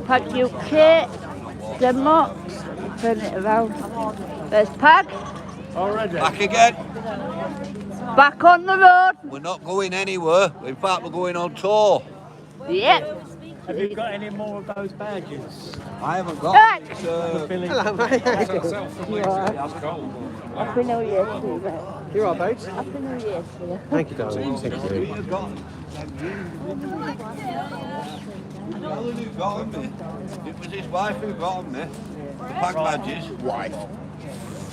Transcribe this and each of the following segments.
PAGUk, demo, turn it around. There's Pag. Already. Back again. Back on the road. We're not going anywhere. In fact, we're going on tour. Yep. Have you got any more of those badges? I haven't got Right. Hello, mate. Happy New Year to you, mate. You're all right, babes. Happy New Year to you. Thank you, darling. Thank you. Who got me? It was his wife who got me. The Pag badges. Wife.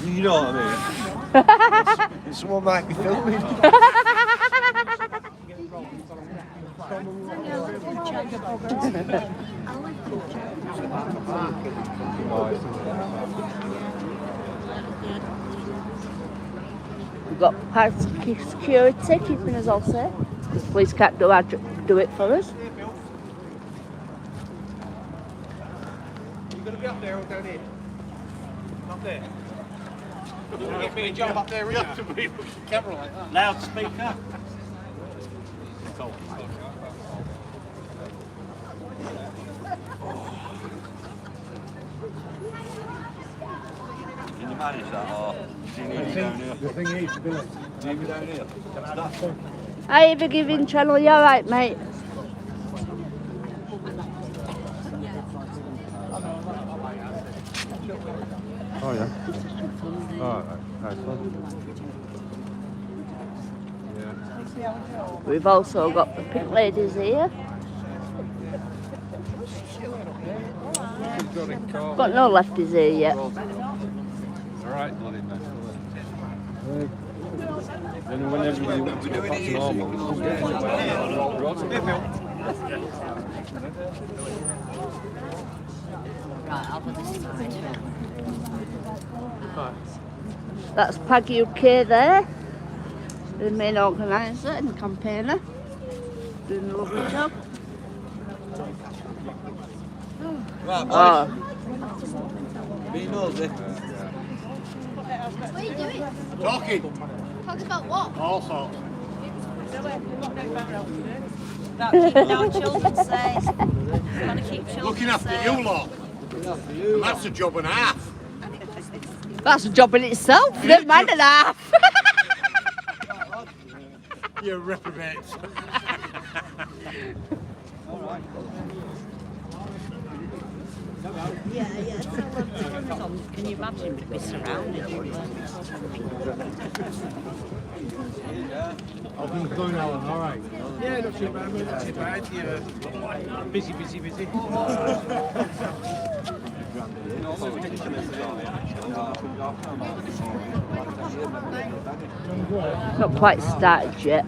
You know what I mean? Someone might be filming. We've got Pag security keeping us all safe. Police can't do it for us. You're going to be up there or down here? Up there. You'll get me a job up there, isn't you? Camera like that. Loudspeaker. Can you manage that or do you need me down here? The thing is, Billy. Need me down here? How you forgiving channel? You alright, mate? Oh, yeah. Oh, nice one. We've also got the pink ladies here. Got no lefties here yet. Alright, bloody mess. And whenever you want to go back to normal, Right, I'll put this aside. That's PAGUk there, the main organiser and campaigner, doing a lovely job. Right, boys. Oh, Be nosy. What are you doing? talking. Talk about what? All sorts. About keeping our children safe. Trying to keep children Looking after safe. you lot. And that's a job and a half. that's a job in itself, never mind an half. You reprobates. Yeah. Can you imagine to be surrounded with How things going, Alan? All right. Yeah, not too bad. Not too bad. Yeah. Busy. Not quite started yet,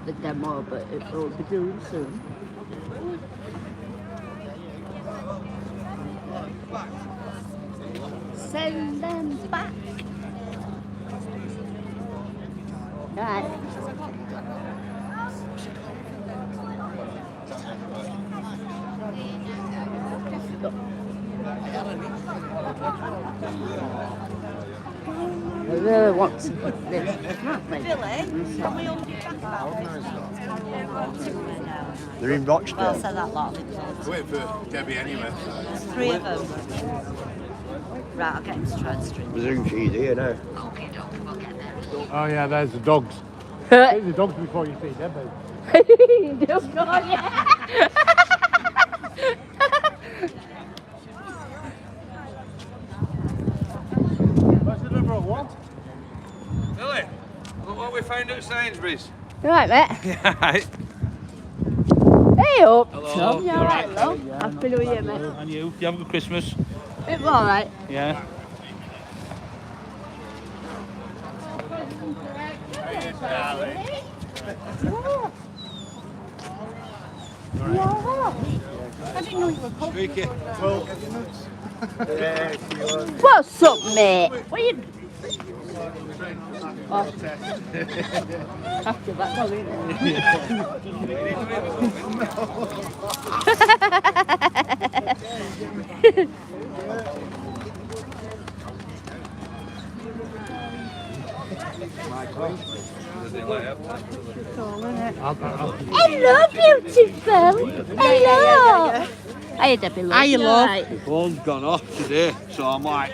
the demo, but it will be doing soon. Send them back. Right. I really want to put this, can't we? Billy, can we all be back about this? They're in Well, Rochdale. say that lot. Wait for Debbie anyway. 3 of them. Right, I'll get him to try and string. Presume she's here now. Okay, we'll get there. Oh, yeah, there's the dogs. There's the dogs before you see Deborah. Just go, yeah. What's the number of what? Billy, look what we found at Sainsbury's. Right, mate. Yeah. Hey up, Hello. Tom. You alright, Alright. love? Happy New Year, mate. And you? You have a good Christmas? It was alright. Yeah. Squeaky. What's up, mate? What are you... Oh. After that, no, isn't it? Cool, isn't it? Hello, beautiful. Hello. Hey, Debbie. Hey, love. The phone's gone off today, so I'm like,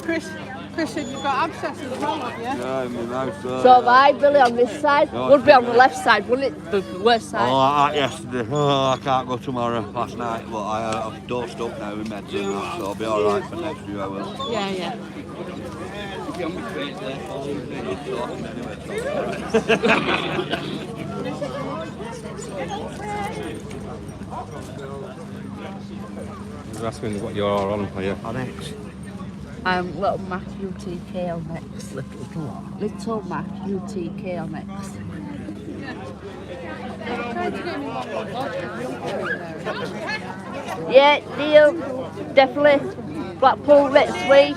Chris said you've got abscess as well, have you? Yeah, in my mouth. So have I, Billy, on this side. Would be on the left side, wouldn't it? The worst side. Oh, like that yesterday. Oh, I can't go tomorrow, last night, but I've dosed up now with meds and that, so I'll be alright for next year, I will. Yeah. You're asking what you're on, are you? On X. Little Mac UTK on X. Little Mac UTK on X. Yeah, deal. Definitely. Blackpool next week.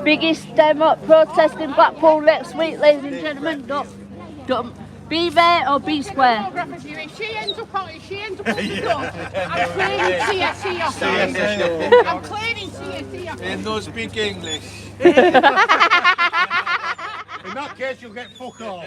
Biggest demo protest in Blackpool next week, ladies and gentlemen. Don't be there or be square. If she ends up on the door, I'm cleaning CSE. I'm cleaning CSE. And don't speak English. In that case, you'll get fuck off.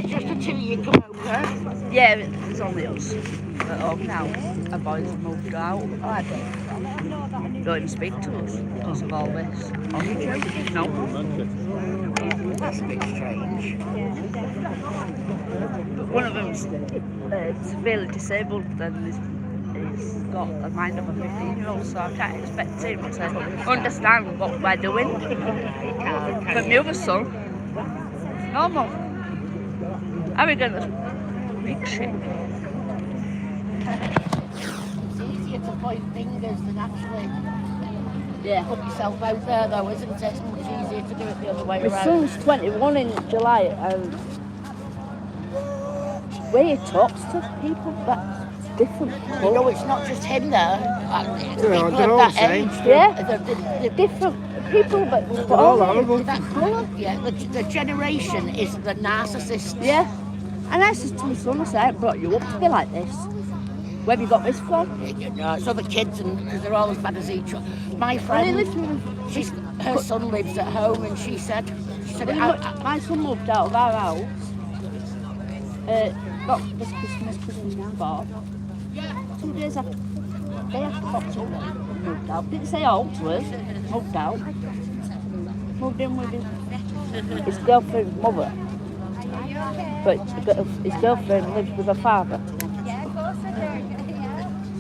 Just until you come over. Yeah, it's only us at home now. Our boys have moved out. Don't even speak to us because of all this. No. That's a bit strange. But one of them's severely disabled and he's got the mind of a 15-year-old, so I can't expect him to understand what we're doing. But my other son, normal. How are we going to big shit? It's easier to point fingers than actually Yeah. put yourself out there, though, isn't it? It's much easier to do it the other way My around. son's 21 in July and where he talks to people, that's different. You know, it's not just him there. People they're at all that the same. age, Yeah. they're Different people, but all all horrible. that colour. Yeah, the generation is the narcissist. Yeah. And I said to my son, I said, I brought you up to be like this. Where have you got this from? You know, it's other kids, and because they're all as bad as each other. My Well, he friend, lives with her son lives at home, and she said, my son moved out of our house. Not this Christmas because we now bought. 2 days after, day after October, moved out. Didn't say all to us. Moved out. Moved in with his girlfriend's mother. But his girlfriend lives with her father.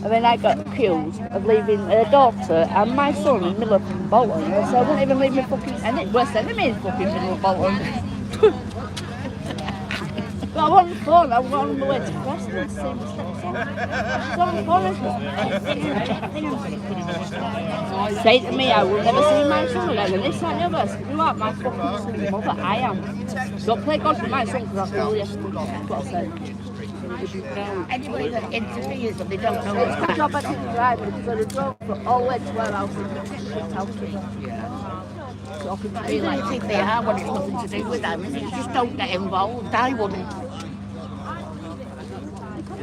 And then I got accused of leaving her daughter and my son in the middle of Bolton. So I wouldn't even leave me fucking worst enemy in fucking middle of Bolton. But I'm on the phone, I'm on the way to Preston to see my stepson. So on the phone, say to me, I will never see my son again. And this and the other, I said, you aren't my fucking son's mother, I am. Don't play God with my son because I feel yesterday. That's what I said. anybody that interferes and they don't know It's what's my back. job I didn't drive because I drove all the way to our house and shit house. Talking to me Even like if you think they are when it's nothing to do with them, you just don't get involved. I wouldn't.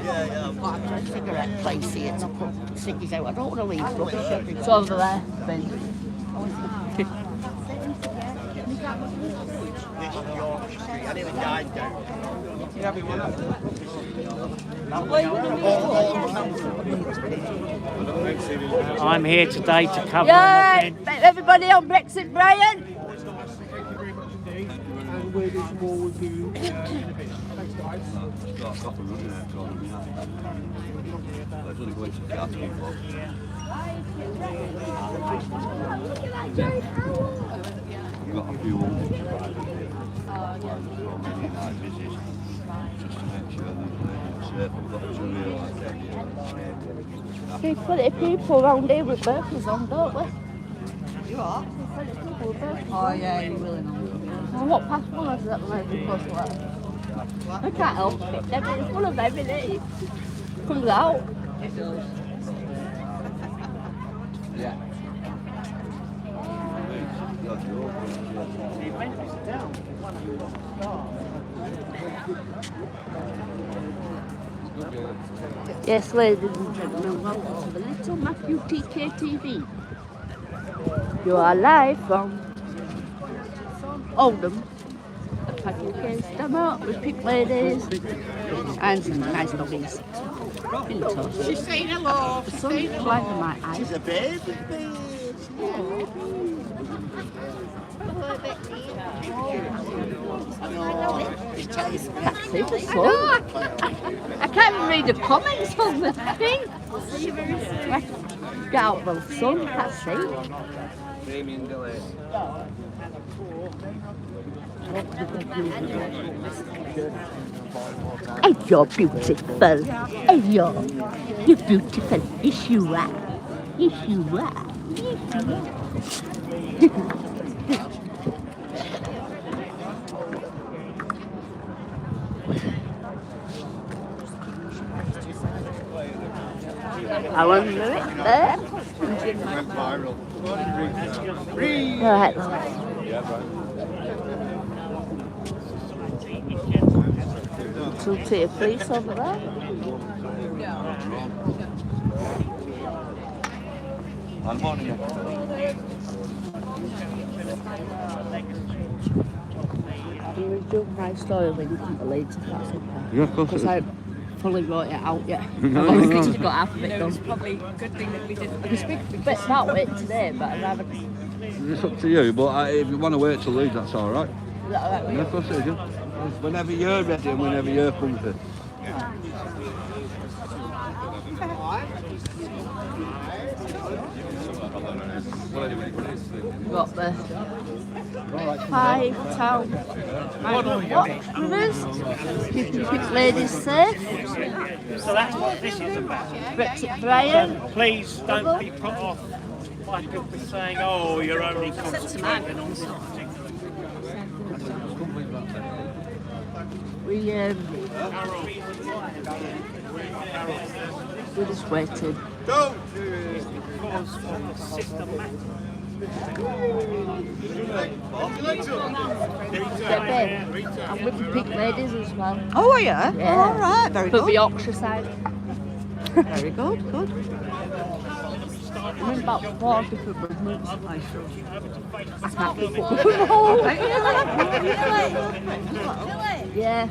I've got a cigarette place here to put ciggies out. I don't want to leave rubbish everywhere. it's over there, Ben. I nearly died down. I'm here today to cover Yay! Everybody on Brexit, Brian? You've got a few ones. So many night visits. Just to make sure they're safe. We've got to realise that. We've plenty of people around here with burkas on, don't we? You are? Oh yeah, you really know. Well, what past one is that might be close to that? I can't help it. It's one of them, isn't it? Comes out. Yes, ladies and gentlemen, welcome to the little Mac UTK TV. You are live from Oldham at PAGUk Deborah with pink ladies and some nice doggies. In the toast. She's saying hello. The sun is blinding my eyes. She's a baby. Can't see the sun. I can't even read the comments on the thing. Get out the sun, can't see. Hey, you're beautiful. Hey, you're beautiful. Yes, you are. Yes, you are. Yes, you are. I want to do it there. Right. Two tier police over there. I'm going to do my story when you come to Leeds, if that's okay. Yeah, of course. Because I fully wrote it out yet. I've only just got half of it done. It's probably a good thing that we didn't. We speak a bit about it today, but I haven't. It's up to you, but if you want to wait till Leeds, that's all right. Is that alright with Yeah, you? of course it is. Yeah. Whenever you're ready and whenever you're comfy. Got the 5 town watchers, keeping quick ladies safe. So that's what this is about. Brexit Brian. Please don't be put off by people saying, oh, you're only concentrating on something. We're just waiting. Because from the systematic. Debbie, I'm with the pink ladies as well. Oh, are you? Yeah. All right, very But the good. Yorkshire side. Very good, good. I'm in about 4 different movements. I can't keep up. Yeah.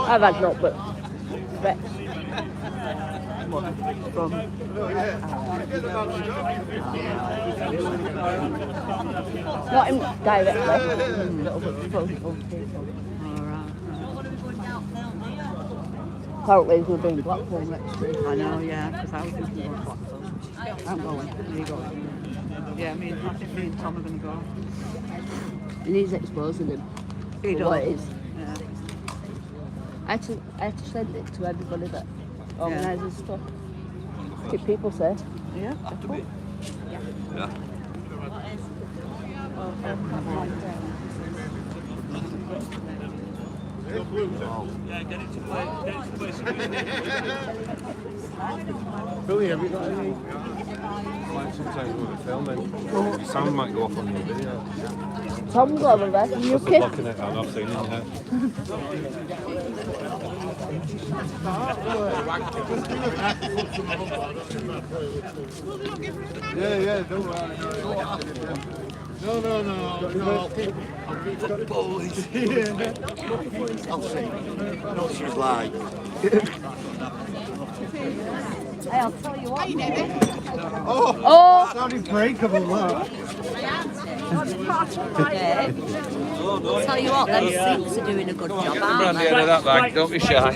I've had not, but Rex. From not him directly, little bit from people. Apparently we're doing Blackpool next week. I know, yeah, because I was thinking of Blackpool. I'm going. Are you going? Yeah, I think me and Tom are going to go. And he's exposing him. He for what it does. is. Yeah. I had to send it to everybody that organises stuff. Keep people safe. Yeah. Yeah. Billy, have you got any? Like sometimes when we're filming, your sound might go off on the video. Tom's over there from Just UK. blocking it, and I've seen it. Yeah, don't worry. No. Boys. I'll see. No, she's like. Hey, I'll tell you what. Oh! Sounding breakable, that. Tell you what, them sinks are doing a good job, aren't they? that bag, don't be shy.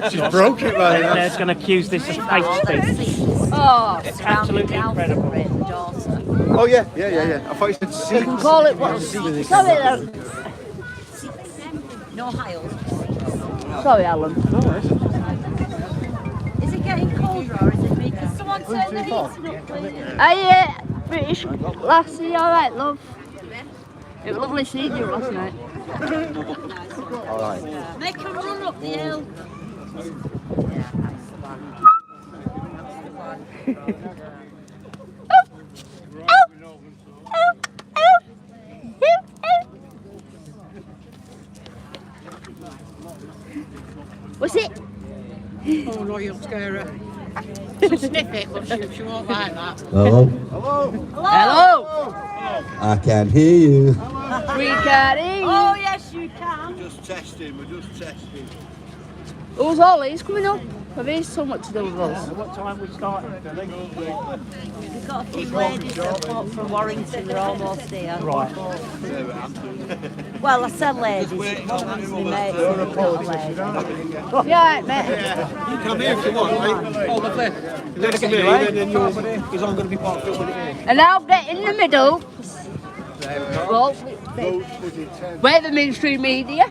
She's broke it by now. They're going to accuse this of hate speech. Oh, It's absolutely incredible. the daughter. Oh, yeah. I thought you said You seats. can call it what. Sorry, No Hiles. sorry, Alan. Is it getting colder or is it me? Can someone turn the heating up, please? Hey, British lassie, alright, love? It was lovely seeing you last night. All right. Make her run up the hill. What's it? Oh no, you'll scare her. She'll sniff it, but she won't like that. Hello. Hello. I can hear you. We can hear you. Oh, yes, you can. Just testing. We're just testing. Who's all these coming up? Have these so much to do with us? What time we starting? We've got a few ladies that come up from Warrington. They're almost here. Right. Well, I said ladies. One of them's my mate. Not a lady. Yeah, mate. You come here if you want, mate. Oh, lovely. Let us come here, and then he's all going to be part of it. And I'll get in the middle. Well, we're the mainstream media.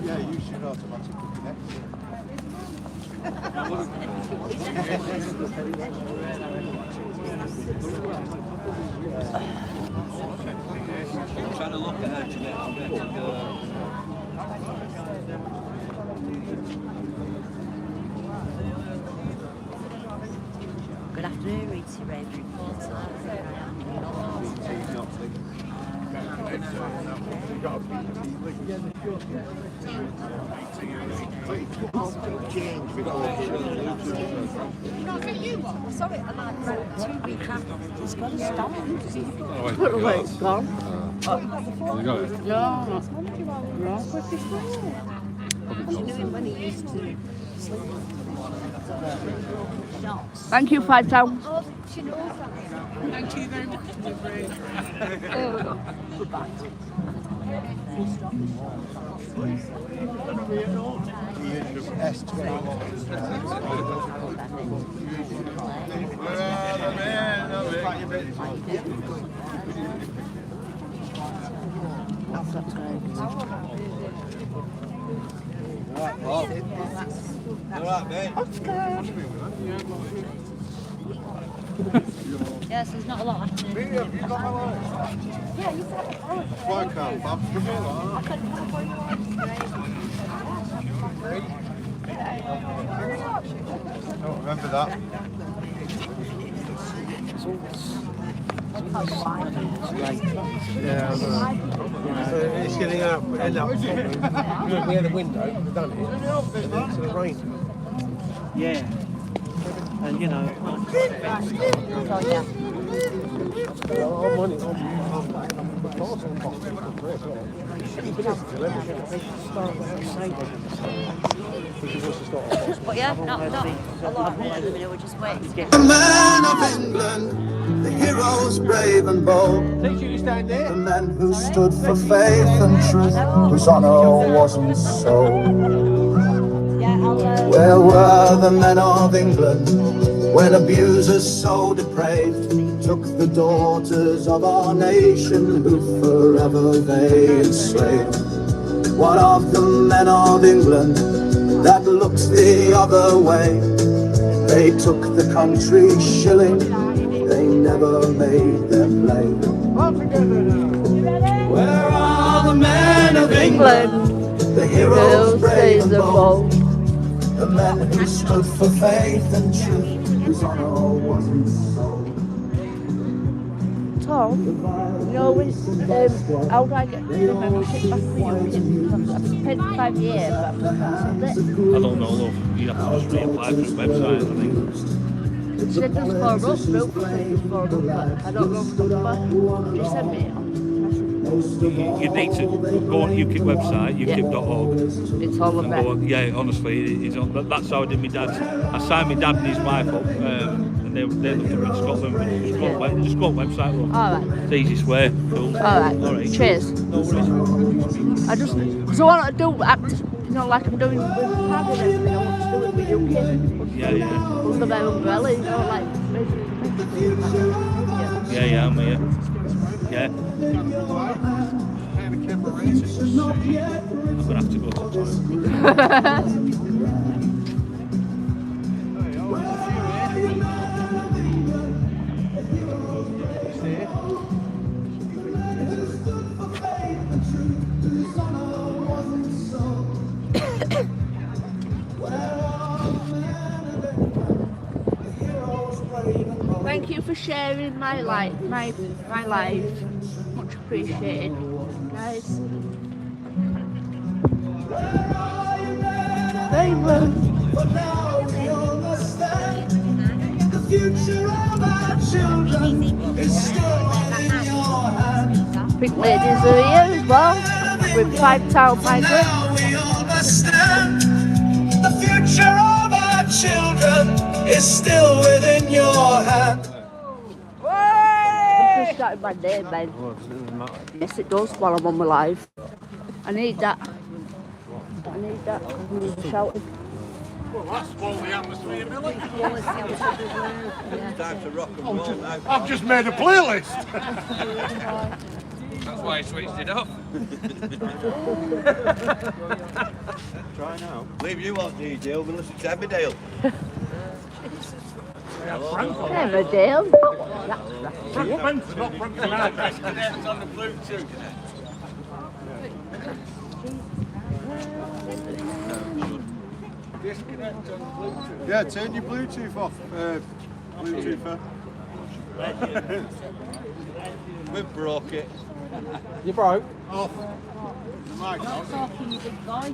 Yeah, you should automatically connect. I'm trying to look at her today. Good afternoon, Rita Rave reporter. Sorry, I'm like 2 weeks after. It's got to stop. Put away, it's gone. You got it? No. You knew him when he used to sleep. Shots. Thank you, £5. Oh, she knows that. Thank you very much. Yes, there's not a lot happening. Yeah, you said it. Why can't Bob come here? I don't remember that. Yeah, so it's getting up, end up. We had a window, we've done it, and then to the rain. Yeah. And you know. I'm on it, But yeah, not a lot happening. We're just waiting to get. The man of England, the heroes brave and bold, you stand there. the men who stood for faith and truth, whose honour wasn't sold. Where were the men of England when abusers so depraved took the daughters of our nation who forever they enslaved? What of the men of England that looked the other way? They took the country shilling, they never made their play. Where are the men of England, the heroes brave and bold, the men who stood for faith and truth, whose honour wasn't sold? Tom, you know, how do I get the membership back for you? I've paid for 5 years, but I've cancelled it. I don't know, love. You have to just reapply for the website, I think. It said just for a roof, said just for a roof, but I don't know the number. Just send me it on. You need to go on UKIP website, ukip.org. It's all of that. Yeah, honestly, it's on. That's how I did my dad's. I signed my dad and his wife up, and they lived up in Scotland. But just go on website, love. Alright. It's the easiest way. Cool. Alright. All right. Cheers. No worries. I just, because I want to do know, like I'm doing with Pag and everything, I want to do it with you kids. Yeah, yeah. Under my umbrella, you know, like basically. Yeah, I'm here. Yeah. I'm gonna have to go to the toilet. Thank you for sharing my life, my life. Much appreciated, guys. Very well. The future of our children is still in your hands. Pink ladies are here as well, with 5 towel migrants. Now we understand the future of our children is still within your hand. I just started my day, man. Yes, it does while I'm on my live. I need that. I need that. I'm shouting. Well, that's spoiled the atmosphere, Billy. Time to rock and roll now. I've just made a playlist. That's why I switched it off. Try now. Leave you on DJ, we'll listen to Emmerdale. Emmerdale? Frank Spencer, not Frank Sinatra. It's on the Bluetooth. Yeah, turn your Bluetooth off. Bluetoother. We broke it. You broke? Off. Talking your big voice.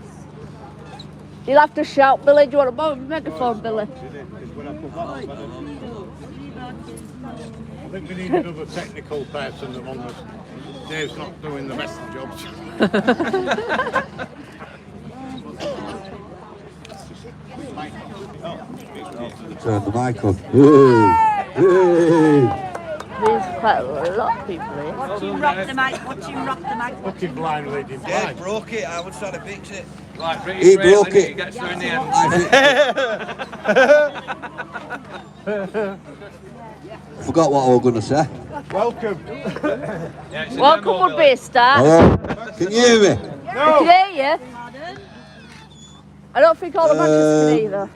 You'll have to shout, Billy. Do you want to borrow a megaphone, Billy? I think we need another technical person among us. Dave's not doing the best of jobs. Turn the mic on. There's quite a lot of people here. Watch him rock the mic, watch him rock the mic. Fucking blind leading Dave blind. broke it, I was trying to fix it. Like British He Rail, broke innit? it. He gets there in the end. I forgot what I was going to say. Welcome. Yeah, it's a Welcome demo, would be a start. Hello? Can you hear me? I can hear you. I don't think all the Manchester can either.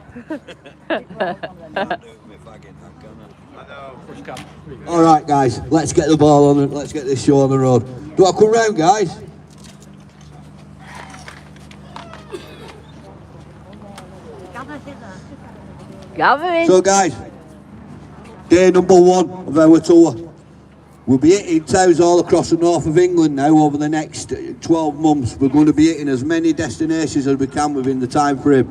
Alright guys, let's get the ball on and let's get this show on the road. Do I come round guys? Gavin. So guys, day number 1 of our tour. We'll be hitting towns all across the north of England now over the next 12 months. We're going to be hitting as many destinations as we can within the time frame.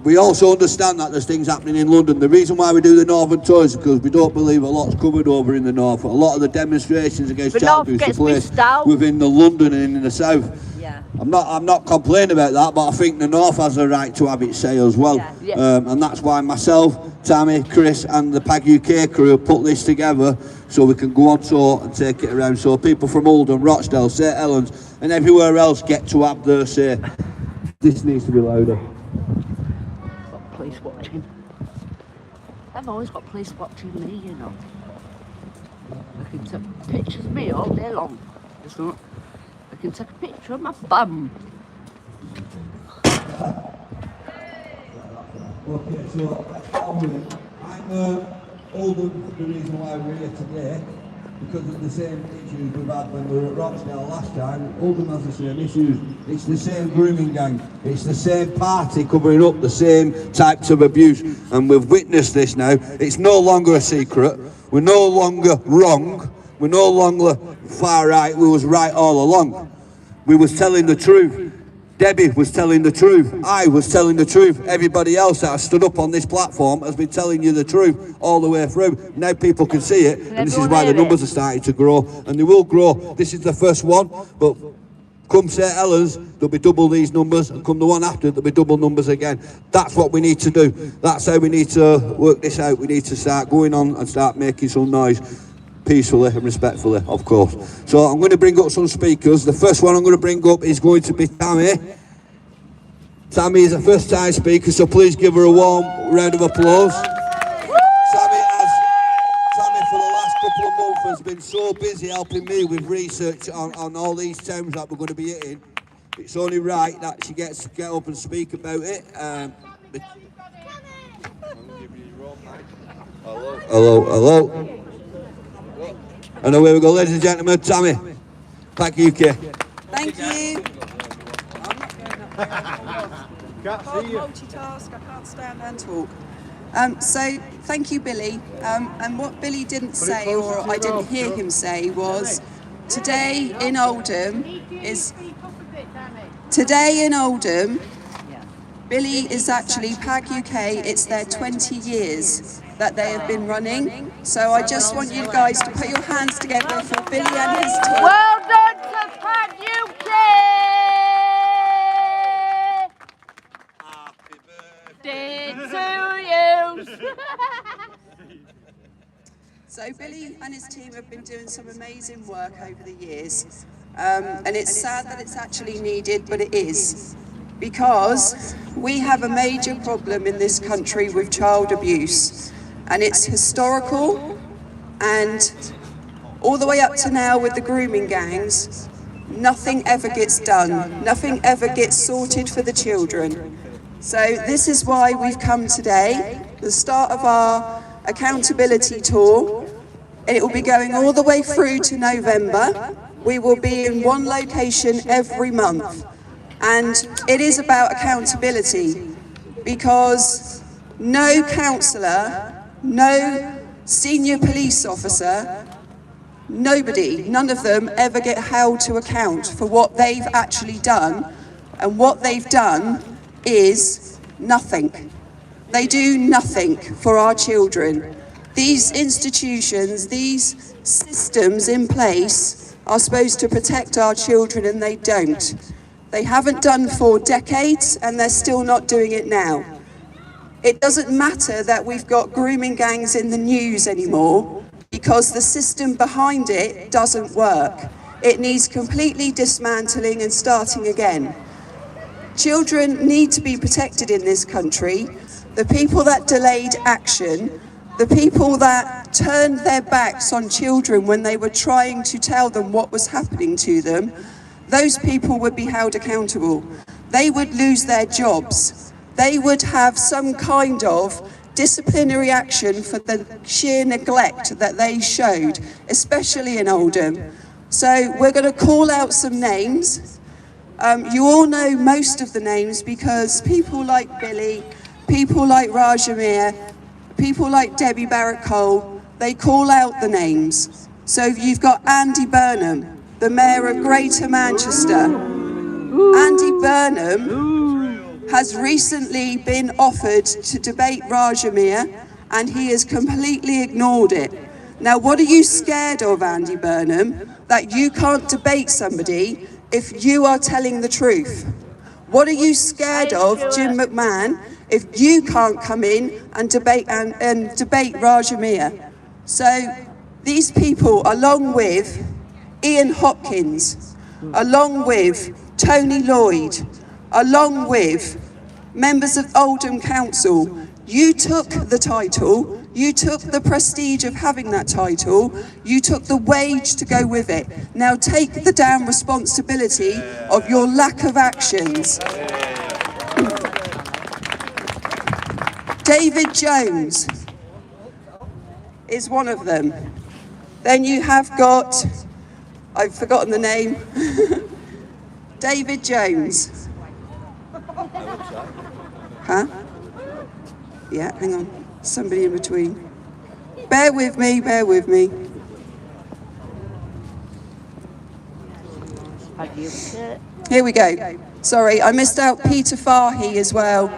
We also understand that there's things happening in London. The reason why we do the northern tour is because we don't believe a lot's covered over in the north. A lot of the demonstrations against child abuse are placed within the London and in the south. Yeah. I'm not complaining about that, but I think the north has a right to have its say as well. Yeah. And that's why myself, Tammy, Chris and the PAG UK crew have put this together so we can go on tour and take it around. So people from Oldham, Rochdale, St Helens and everywhere else get to have their say. This needs to be louder. Police watching. I've always got police watching me, you know. I can take pictures of me all day long. It's not. I can take a picture of my bum. Okay, so I'm Oldham, the reason why we're here today, because of the same issues we've had when we were at Rochdale last time. Oldham has the same issues. It's the same grooming gang. It's the same party covering up the same types of abuse. And we've witnessed this now. It's no longer a secret. We're no longer wrong. We're no longer far right. We was right all along. We was telling the truth. Debbie was telling the truth. I was telling the truth. Everybody else that has stood up on this platform has been telling you the truth all the way through. Now people can see it, and this is why the numbers are starting to grow, and they will grow. This is the first one, but come St Helens, there'll be double these numbers, and come the one after, there'll be double numbers again. That's what we need to do. That's how we need to work this out. We need to start going on and start making some noise. Peacefully and respectfully, of course. So I'm going to bring up some speakers. The first one I'm going to bring up is going to be Tammy. Tammy is a first time speaker, so please give her a warm round of applause. Tammy for the last couple of months has been so busy helping me with research on all these towns that we're going to be hitting. It's only right that she gets to get up and speak about it. Hello. And away we go, ladies and gentlemen, Tammy, Mac UTK. Thank you. Can't see you. Multitask, I can't stand and talk. So, thank you, Billy. And what Billy didn't say, or I didn't hear him say, was today in Oldham, Billy is actually PAGUk. It's their 20 years that they have been running. So I just want you guys to put your hands together for Billy and his team. Well done to PAGUk! Happy birthday to you! So Billy and his team have been doing some amazing work over the years. And it's sad that it's actually needed, but it is. Because we have a major problem in this country with child abuse. And it's historical, and all the way up to now with the grooming gangs, nothing ever gets done. Nothing ever gets sorted for the children. So this is why we've come today, the start of our accountability tour. It will be going all the way through to November. We will be in one location every month. And it is about accountability, because no counsellor, no senior police officer, none of them ever get held to account for what they've actually done. And what they've done is nothing. They do nothing for our children. These institutions, these systems in place are supposed to protect our children, and they don't. They haven't done for decades, and they're still not doing it now. It doesn't matter that we've got grooming gangs in the news anymore, because the system behind it doesn't work. It needs completely dismantling and starting again. Children need to be protected in this country. The people that delayed action, the people that turned their backs on children when they were trying to tell them what was happening to them, those people would be held accountable. They would lose their jobs. They would have some kind of disciplinary action for the sheer neglect that they showed, especially in Oldham. So we're going to call out some names. You all know most of the names, because people like Billy, people like Rajamir, people like Debbie Barrett-Cole, they call out the names. So you've got Andy Burnham, the Mayor of Greater Manchester. Andy Burnham has recently been offered to debate Rajamir, and he has completely ignored it. Now, what are you scared of, Andy Burnham? That you can't debate somebody if you are telling the truth? What are you scared of, Jim McMahon, if you can't come in and debate Rajamir? So these people, along with Ian Hopkins, along with Tony Lloyd, along with members of Oldham Council, you took the title, you took the prestige of having that title, you took the wage to go with it. Now take the damn responsibility of your lack of actions. David Jones is one of them. Then you have got, I've forgotten the name, David Jones. Huh? Yeah, hang on. Somebody in between. Bear with me, bear with me. Here we go. Sorry, I missed out Peter Fahy as well.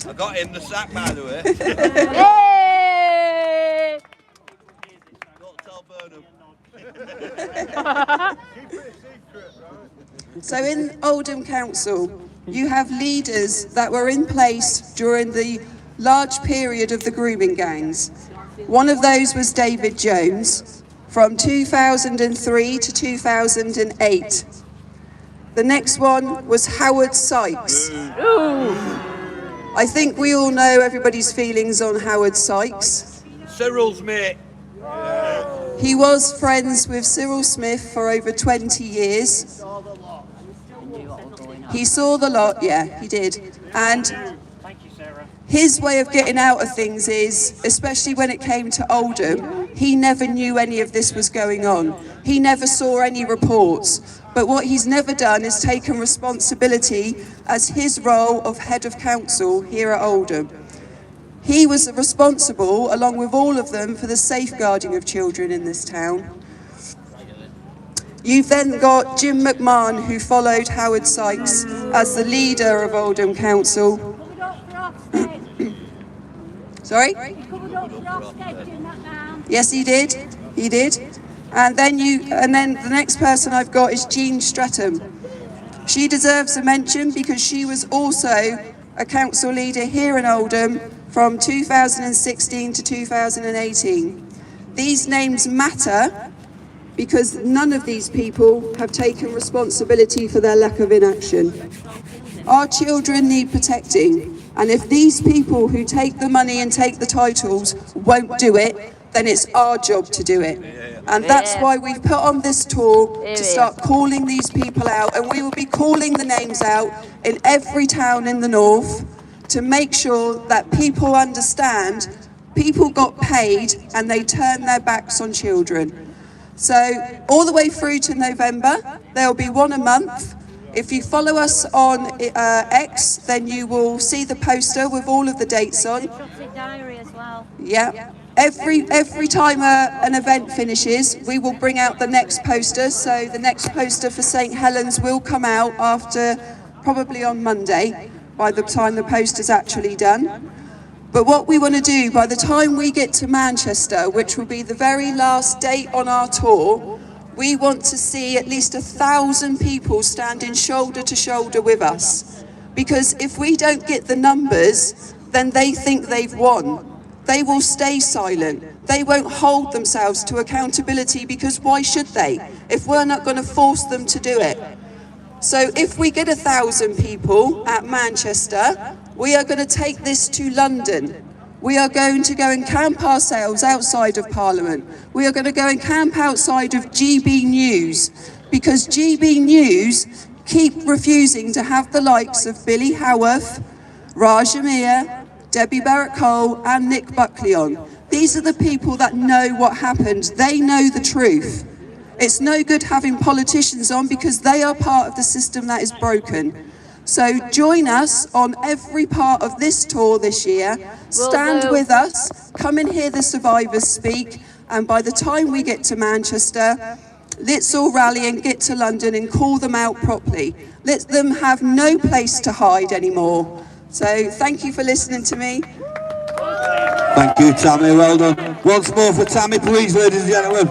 I got him the sack, by the way. Don't tell Burnham. So in Oldham Council, you have leaders that were in place during the large period of the grooming gangs. One of those was David Jones from 2003 to 2008. The next one was Howard Sykes. I think we all know everybody's feelings on Howard Sykes. Cyril's mate. He was friends with Cyril Smith for over 20 years. He saw the lot, yeah, he did. And his way of getting out of things is, especially when it came to Oldham, he never knew any of this was going on. He never saw any reports. But what he's never done is taken responsibility as his role of head of council here at Oldham. He was responsible, along with all of them, for the safeguarding of children in this town. You've then got Jim McMahon, who followed Howard Sykes as the leader of Oldham Council. Sorry? Yes, he did. He did. And then the next person I've got is Jean Stratham. She deserves a mention because she was also a council leader here in Oldham from 2016 to 2018. These names matter because none of these people have taken responsibility for their lack of inaction. Our children need protecting, and if these people who take the money and take the titles won't do it, then it's our job to do it. And that's why we've put on this tour to start calling these people out, and we will be calling the names out in every town in the north to make sure that people understand people got paid and they turned their backs on children. So all the way through to November, there'll be one a month. If you follow us on X, then you will see the poster with all of the dates on. Diary as well. Yeah. Every time an event finishes, we will bring out the next poster. So the next poster for St Helens will come out after, probably on Monday, by the time the poster's actually done. But what we want to do, by the time we get to Manchester, which will be the very last date on our tour, we want to see at least 1,000 people standing shoulder to shoulder with us. Because if we don't get the numbers, then they think they've won. They will stay silent. They won't hold themselves to accountability because why should they, if we're not going to force them to do it? So if we get 1,000 people at Manchester, we are going to take this to London. We are going to go and camp ourselves outside of Parliament. We are going to go and camp outside of GB News, because GB News keep refusing to have the likes of Billy Howarth, Raja Mir, Debbie Barrett-Cole and Nick Buckley on. These are the people that know what happened. They know the truth. It's no good having politicians on because they are part of the system that is broken. So join us on every part of this tour this year. Stand with us, come and hear the survivors speak, and by the time we get to Manchester, let's all rally and get to London and call them out properly. Let them have no place to hide anymore. So thank you for listening to me. Thank you, Tammy, well done. Once more for Tammy, please, ladies and gentlemen.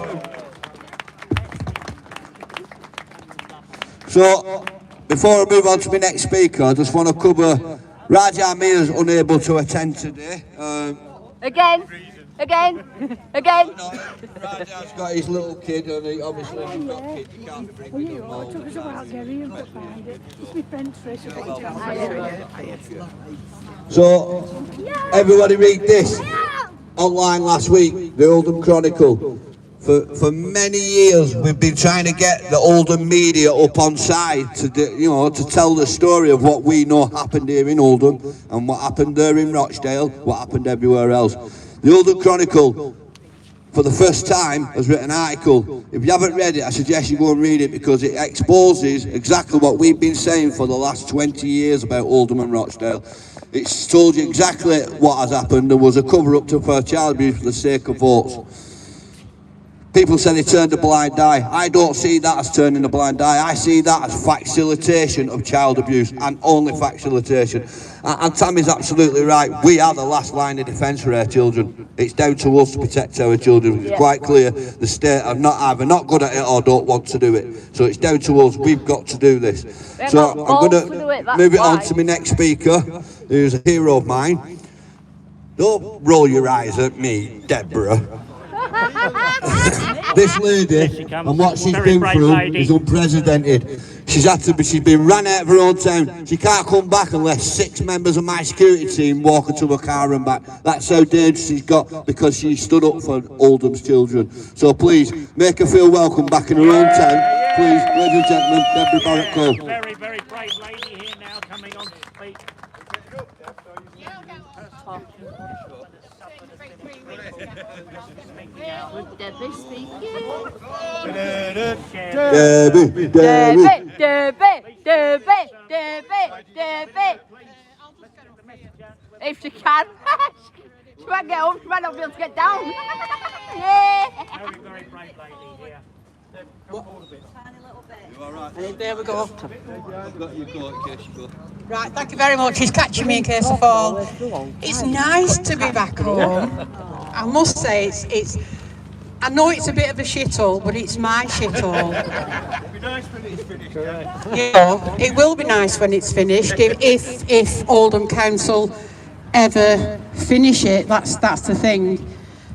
So, before I move on to my next speaker, I just want to cover Raja Mir is unable to attend today. Again. Raja's got his little kid, and he obviously when you've got kids, you can't be bringing them all. So, everybody read this. Online last week, the Oldham Chronicle. For many years, we've been trying to get the Oldham media up on side to to tell the story of what we know happened here in Oldham and what happened there in Rochdale, what happened everywhere else. The Oldham Chronicle, for the first time, has written an article. If you haven't read it, I suggest you go and read it because it exposes exactly what we've been saying for the last 20 years about Oldham and Rochdale. It's told you exactly what has happened. There was a cover-up for child abuse for the sake of votes. People said he turned a blind eye. I don't see that as turning a blind eye. I see that as facilitation of child abuse, and only facilitation. And Tammy's absolutely right. We are the last line of defence for our children. It's down to us to protect our children. It's quite clear the state are either not good at it or don't want to do it. So it's down to us. We've got to do this. So I'm going to move it on to my next speaker, who's a hero of mine. Don't roll your eyes at me, Deborah. This lady and what she's been through is unprecedented. She's been ran out of her own town. She can't come back unless 6 members of my security team walk her to her car and back. That's how dangerous she's got, because she stood up for Oldham's children. So please, make her feel welcome back in her own town. Please, ladies and gentlemen, Deborah Barrett-Cole. Very, very brave lady here now coming on to speak. Would Debbie speak? Debbie. If she can. She might get home, she might not be able to get down. Yeah. Very, very brave lady here. Come forward a bit. And there we go. I've got your coat in case you go. Right, thank you very much. He's catching me in case I fall. It's nice to be back home. I must say, it's. I know it's a bit of a shithole, but it's my shithole. It'll be nice when it's finished. You know, it will be nice when it's finished. If Oldham Council ever finish it, that's the thing.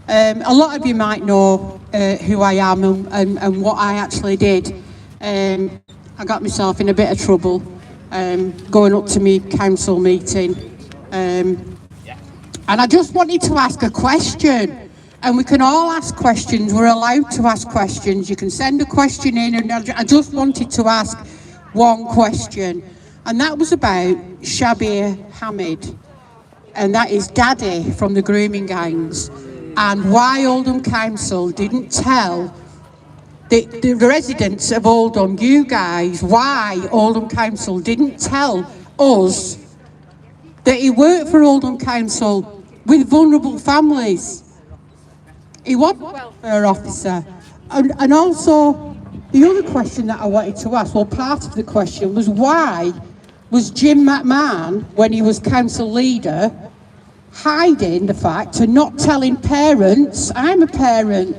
A lot of you might know who I am and what I actually did. I got myself in a bit of trouble going up to me council meeting, and I just wanted to ask a question. And we can all ask questions. We're allowed to ask questions. You can send a question in, and I just wanted to ask one question, and that was about Shabir Hamid, and that is Daddy from the grooming gangs, and why Oldham Council didn't tell the residents of Oldham, you guys, why Oldham Council didn't tell us that he worked for Oldham Council with vulnerable families. He was a welfare officer. And also, the other question that I wanted to ask, well, part of the question was, why was Jim McMahon, when he was council leader, hiding the fact and not telling parents, I'm a parent,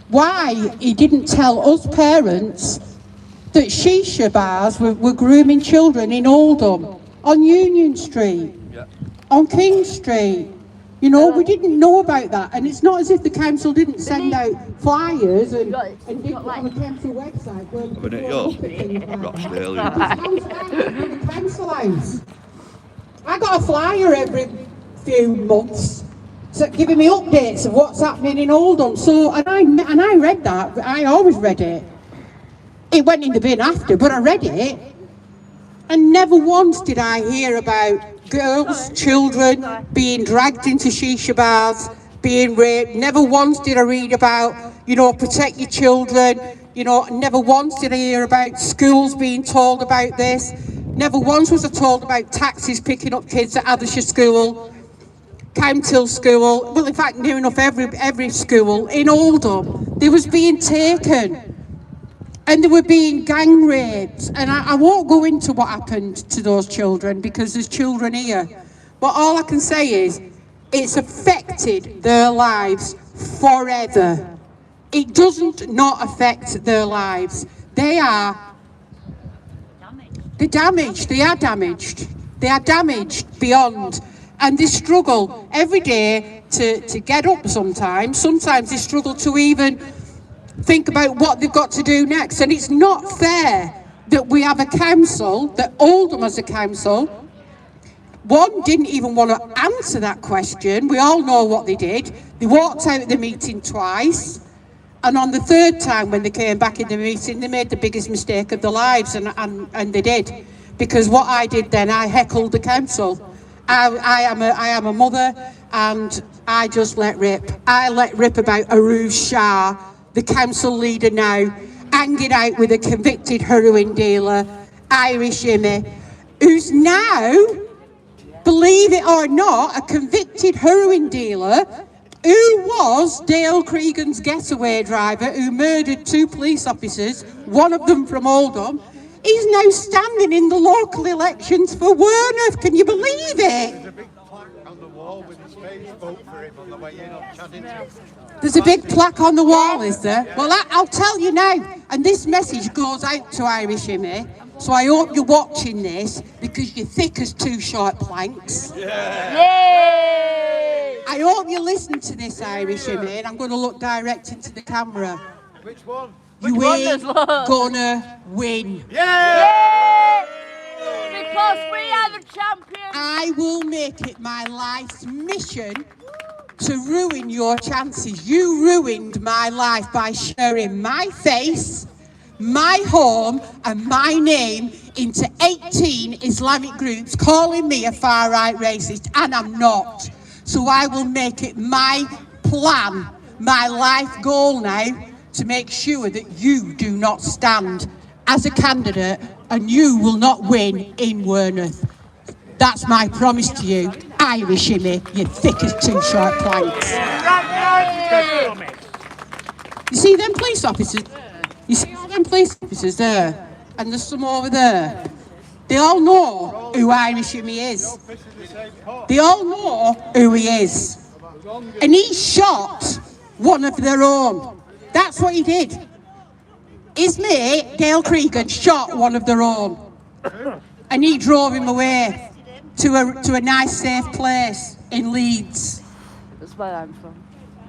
why he didn't tell us parents that shisha bars were grooming children in Oldham, on Union Street, on King Street. You know, we didn't know about that, and it's not as if the council didn't send out flyers and did put on the council website where people look at things like that. The council house. I got a flyer every few months giving me updates of what's happening in Oldham. So, and I read that. I always read it. It went in the bin after, but I read it, and never once did I hear about girls, children being dragged into shisha bars, being raped. Never once did I read about, you know, protect your children. You know, never once did I hear about schools being told about this. Never once was I told about taxis picking up kids at Addishire School, Camtill School. Well, in fact, near enough every school in Oldham, they was being taken. And they were being gang raped. And I won't go into what happened to those children because there's children here. But all I can say is, it's affected their lives forever. It doesn't not affect their lives. They're damaged. They are damaged. They are damaged beyond. And they struggle every day to get up sometimes. Sometimes they struggle to even think about what they've got to do next. And it's not fair that we have a council, that Oldham as a council, one, didn't even want to answer that question. We all know what they did. They walked out of the meeting twice, and on the third time when they came back in the meeting, they made the biggest mistake of their lives, and they did. Because what I did then, I heckled the council. I am a mother, and I just let rip. I let rip about Aroof Shah, the council leader now, hanging out with a convicted heroin dealer, Irish Immy, who's now, believe it or not, a convicted heroin dealer who was Dale Cregan's getaway driver who murdered 2 police officers, one of them from Oldham. He's now standing in the local elections for Werneth. Can you believe it? There's a big plaque on the wall, is there? Well, I'll tell you now, and this message goes out to Irish Immy, so I hope you're watching this, because you're thick as 2 short planks. Yay! I hope you listen to this, Irish Immy, and I'm going to look direct into the camera. Which one? You ain't gonna win. Yeah! Because we are the champions. I will make it my life's mission to ruin your chances. You ruined my life by sharing my face, my home and my name into 18 Islamic groups, calling me a far-right racist, and I'm not. So I will make it my plan, my life goal now, to make sure that you do not stand as a candidate and you will not win in Wearmouth. That's my promise to you, Irish Immy, you thick as two short planks. You see them police officers? You see all them police officers there? And there's some over there. They all know who Irish Immy is. They all know who he is. And he shot one of their own. That's what he did. His mate, Dale Cregan, shot one of their own. And he drove him away to a nice, safe place in Leeds. That's where I'm from.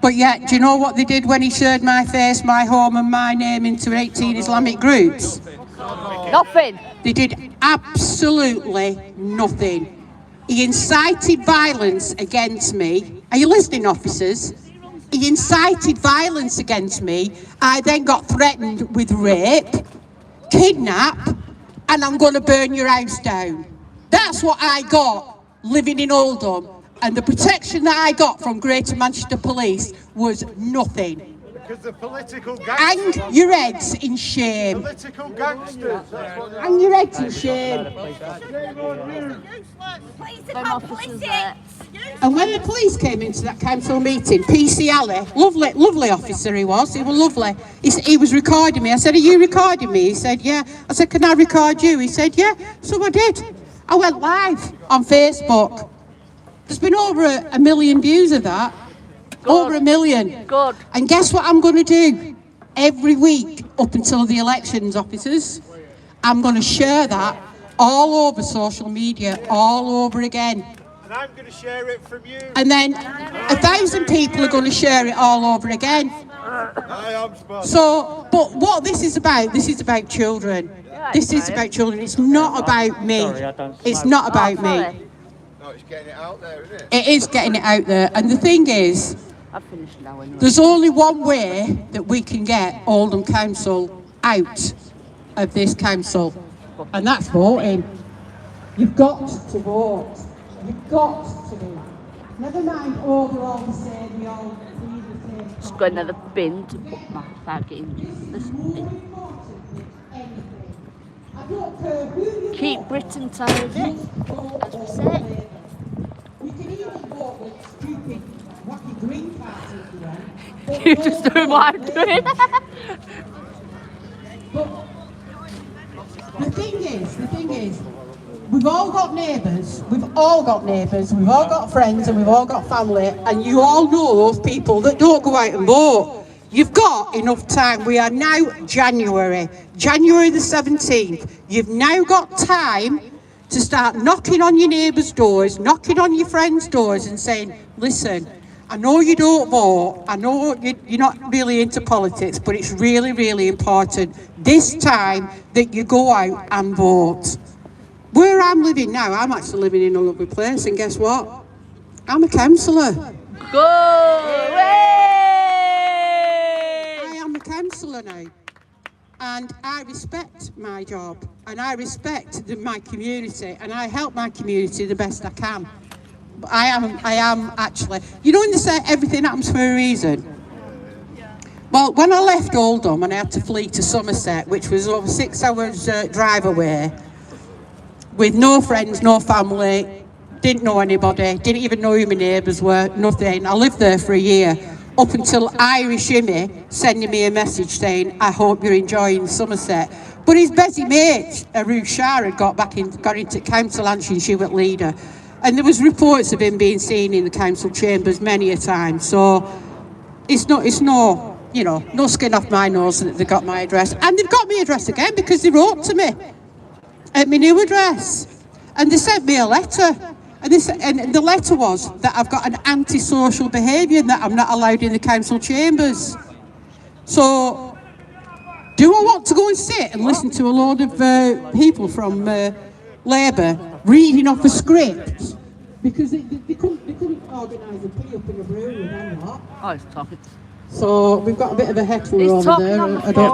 But yet, do you know what they did when he shared my face, my home and my name into 18 Islamic groups? Nothing. They did absolutely nothing. He incited violence against me. Are you listening, officers? He incited violence against me. I then got threatened with rape, kidnap, and I'm going to burn your house down. That's what I got living in Oldham. And the protection that I got from Greater Manchester Police was nothing. Because the political gangsters. Hang your heads in shame. Political gangsters. Hang your heads in shame. And when the police came into that council meeting, PC Ali, lovely officer he was lovely. He was recording me. I said, are you recording me? He said, yeah. I said, can I record you? He said, yeah. So I did. I went live on Facebook. There's been over a million views of that. Good. Over 1 million. Good. And guess what I'm going to do? Every week up until the elections, officers, I'm going to share that all over social media, all over again. And I'm going to share it from you. And then 1,000 people are going to share it all over again. So, but what this is about children. This is about children. It's not about me. It's not about me. No, it's getting it out there, isn't it? It is getting it out there. And the thing is, I've finished now anyway. There's only one way that we can get Oldham Council out of this council, and that's voting. You've got to vote. You've got to do. Never mind overall the same, we all agree the same. Just going to the bin to put my bag in this bin. Keep Britain tidy, as we say. You can even vote with stupid, wacky green cards if you want. You just doing what I'm doing. But the thing is, we've all got neighbours, we've all got friends, and we've all got family, and you all know those people that don't go out and vote. You've got enough time. We are now January the 17th. You've now got time to start knocking on your neighbours' doors, knocking on your friends' doors and saying, listen, I know you don't vote, I know you're not really into politics, but it's really, really important this time that you go out and vote. Where I'm living now, I'm actually living in a lovely place, and guess what? I'm a councillor. Go! I am a councillor now. And I respect my job, and I respect my community, and I help my community the best I can. But I am actually, you know when they say everything happens for a reason? Well, when I left Oldham and I had to flee to Somerset, which was over 6 hours drive away, with no friends, no family, didn't know anybody, didn't even know who my neighbours were, nothing. I lived there for a year. Up until Irish Immy sending me a message saying, I hope you're enjoying Somerset. But his busy mate, Ruth Shah, had got into council and she went leader. And there was reports of him being seen in the council chambers many a time. So it's no skin off my nose that they got my address. And they've got my address again because they wrote to me at my new address. And they sent me a letter. And the letter was that I've got an antisocial behaviour and that I'm not allowed in the council chambers. So Do I want to go and sit and listen to a load of people from Labour reading off a script? Because they couldn't organise a pee up in a brewery and that. Oh, it's talking. So we've got a bit of a heckler He's over there.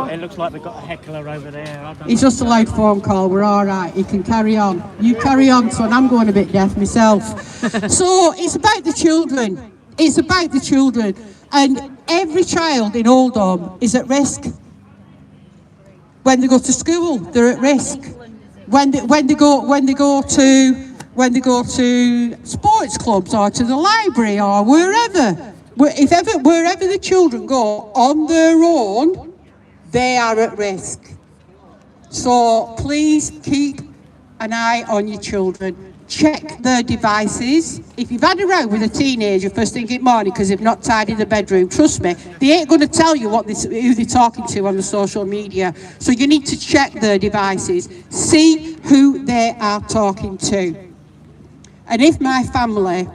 It looks like we've got a heckler over there. He's just a loud phone call. We're all right. He can carry on. You carry on, son. I'm going a bit deaf myself. So it's about the children. It's about the children, and every child in Oldham is at risk. When they go to school, they're at risk. When they go to sports clubs or to the library or wherever the children go on their own, they are at risk. So please keep an eye on your children. Check their devices. If you've had a row with a teenager first thing in the morning because they've not tidied the bedroom, trust me, they ain't going to tell you who they're talking to on the social media. So you need to check their devices. See who they are talking to. And if my family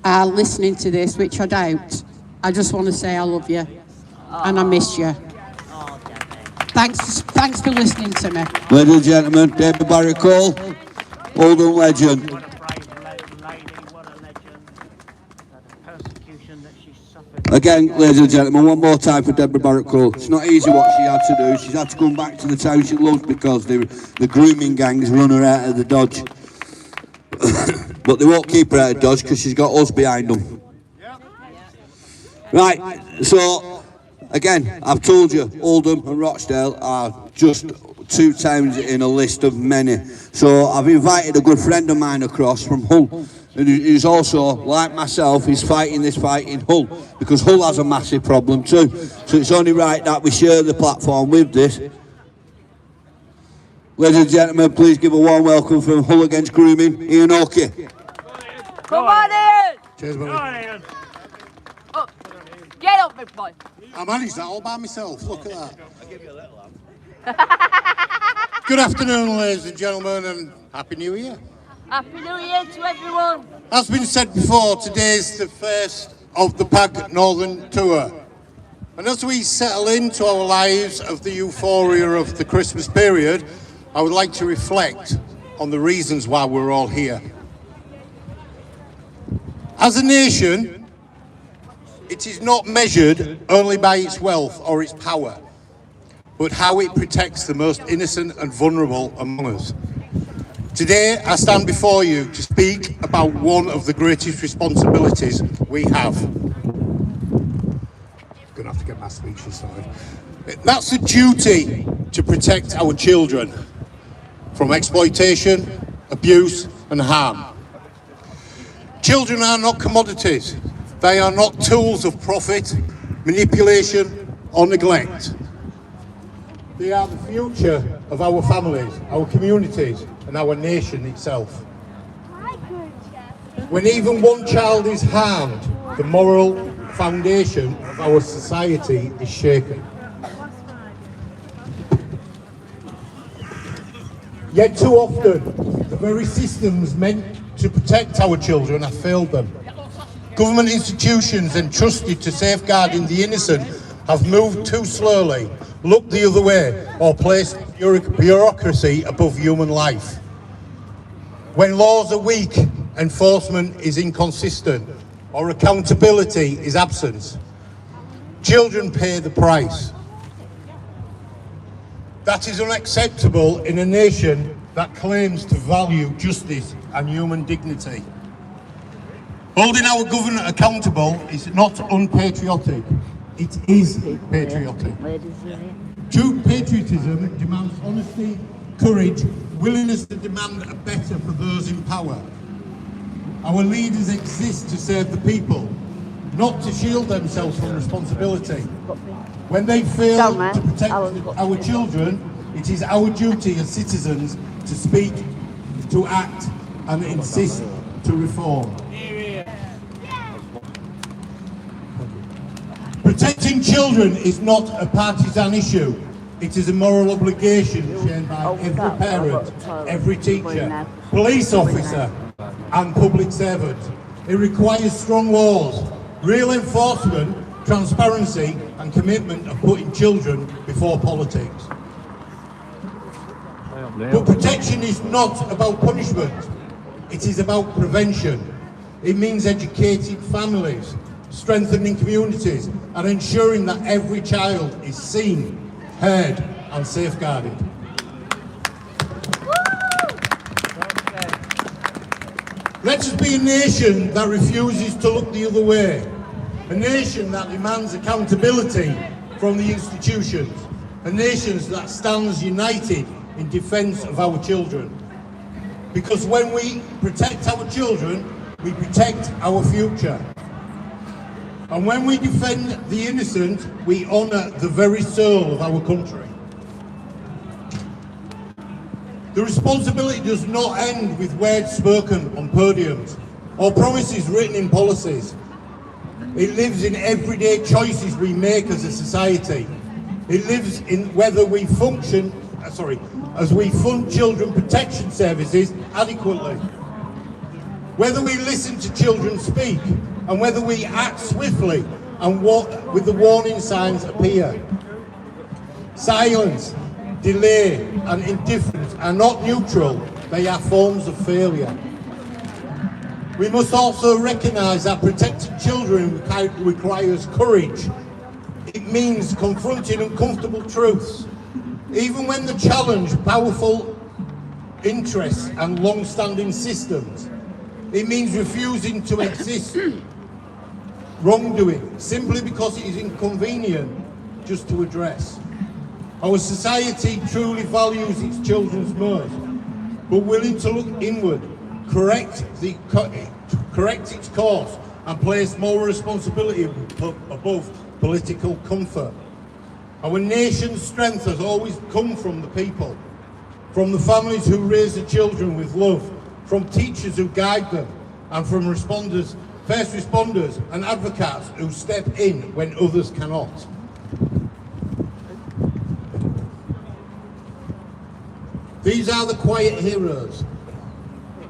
are listening to this, which I doubt, I just want to say I love you and I miss you. Thanks for listening to me. Ladies and gentlemen, Deborah Barricole, Oldham legend. What a brave lady, what a legend. The persecution that she suffered. Again, ladies and gentlemen, one more time for Deborah Barricole. It's not easy what she had to do. She's had to come back to the town she loves because the grooming gangs run her out of the Dodge. But they won't keep her out of Dodge because she's got us behind them. Right, so again, I've told you, Oldham and Rochdale are just 2 towns in a list of many. So I've invited a good friend of mine across from Hull, and who's also, like myself, is fighting this fight in Hull, because Hull has a massive problem too. So it's only right that we share the platform with this. Ladies and gentlemen, please give a warm welcome from Hull Against Grooming, Ian Oakey. Come on, Ian! Cheers, buddy. Come on, Ian. Up. Get up, big boy. I managed that all by myself. Look at that. I'll give you a little Good afternoon, ladies and gentlemen, and Happy New Year. Happy New Year to everyone. As been said before, today's the first of the PAGUk Northern Tour. And as we settle into our lives of the euphoria of the Christmas period, I would like to reflect on the reasons why we're all here. As a nation, it is not measured only by its wealth or its power, but how it protects the most innocent and vulnerable among us. Today, I stand before you to speak about one of the greatest responsibilities we have. I'm gonna have to get my speech started. That's the duty to protect our children from exploitation, abuse, and harm. Children are not commodities. They are not tools of profit, manipulation, or neglect. They are the future of our families, our communities, and our nation itself. When even one child is harmed, the moral foundation of our society is shaken. Yet too often, the very systems meant to protect our children have failed them. Government institutions entrusted to safeguarding the innocent have moved too slowly, looked the other way, or placed bureaucracy above human life. When laws are weak, enforcement is inconsistent, or accountability is absent. Children pay the price. That is unacceptable in a nation that claims to value justice and human dignity. Holding our government accountable is not unpatriotic, it is patriotic. True patriotism demands honesty, courage, willingness to demand a better for those in power. Our leaders exist to serve the people, not to shield themselves from responsibility. When they fail to protect our children, it is our duty as citizens to speak, to act, and insist to reform. Protecting children is not a partisan issue. It is a moral obligation shared by every parent, every teacher, police officer, and public servant. It requires strong laws, real enforcement transparency and commitment of putting children before politics. But protection is not about punishment, it is about prevention. It means educating families, strengthening communities, and ensuring that every child is seen, heard, and safeguarded. Let us be a nation that refuses to look the other way, a nation that demands accountability from the institutions, a nation that stands united in defence of our children. Because when we protect our children, we protect our future. And when we defend the innocent, we honour the very soul of our country. The responsibility does not end with words spoken on podiums or promises written in policies. It lives in everyday choices we make as a society. It lives in whether we function, as we fund children protection services adequately. Whether we listen to children speak, and whether we act swiftly and with the warning signs appear. Silence, delay and indifference are not neutral, they are forms of failure. We must also recognise that protecting children requires courage. It means confronting uncomfortable truths, even when they challenge powerful interests and long-standing systems. It means refusing to exist wrongdoing simply because it is inconvenient just to address. Our society truly values its children's most, but willing to look inward, correct its course and place more responsibility above political comfort. Our nation's strength has always come from the people, from the families who raise the children with love, from teachers who guide them, and from first responders and advocates who step in when others cannot. These are the quiet heroes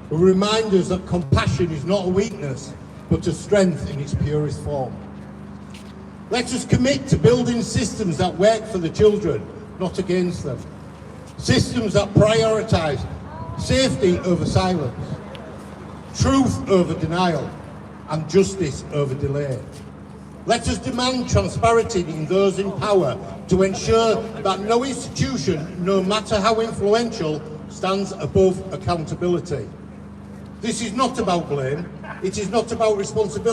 who remind us that compassion is not a weakness, but a strength in its purest form. Let us commit to building systems that work for the children, not against them. Systems that prioritise safety over silence, truth over denial, and justice over delay. Let us demand transparency in those in power to ensure that no institution, no matter how influential, stands above accountability. This is not about blame, it is not about responsibility.